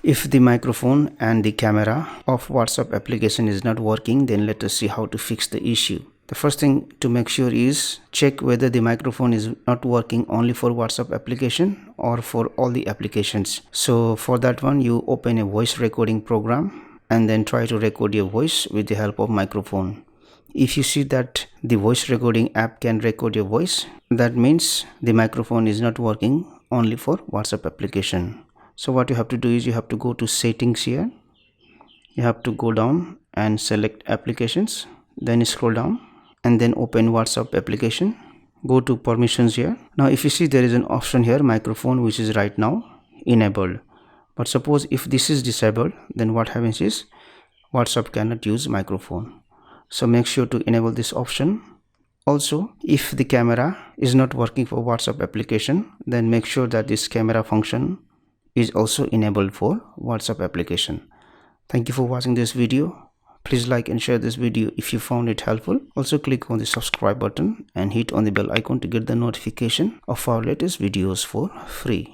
If the microphone and the camera of WhatsApp application is not working, then let us see how to fix the issue. The first thing to make sure is check whether the microphone is not working only for WhatsApp application or for all the applications. So for that one, you open a voice recording program and then try to record your voice with the help of microphone. If you see that the voice recording app can record your voice, that means the microphone is not working only for WhatsApp application. So what you have to do is you have to go to settings here. You have to go down and select applications, then scroll down and then open WhatsApp application. Go to permissions here. Now if you see, there is an option here, microphone, which is right now enabled. But suppose if this is disabled, then what happens is WhatsApp cannot use microphone. So make sure to enable this option. Also, if the camera is not working for WhatsApp application, then make sure that this camera function is also enabled for WhatsApp application. Thank you for watching this video. Please like and share this video if you found it helpful. Also click on the subscribe button and hit on the bell icon to get the notification of our latest videos for free.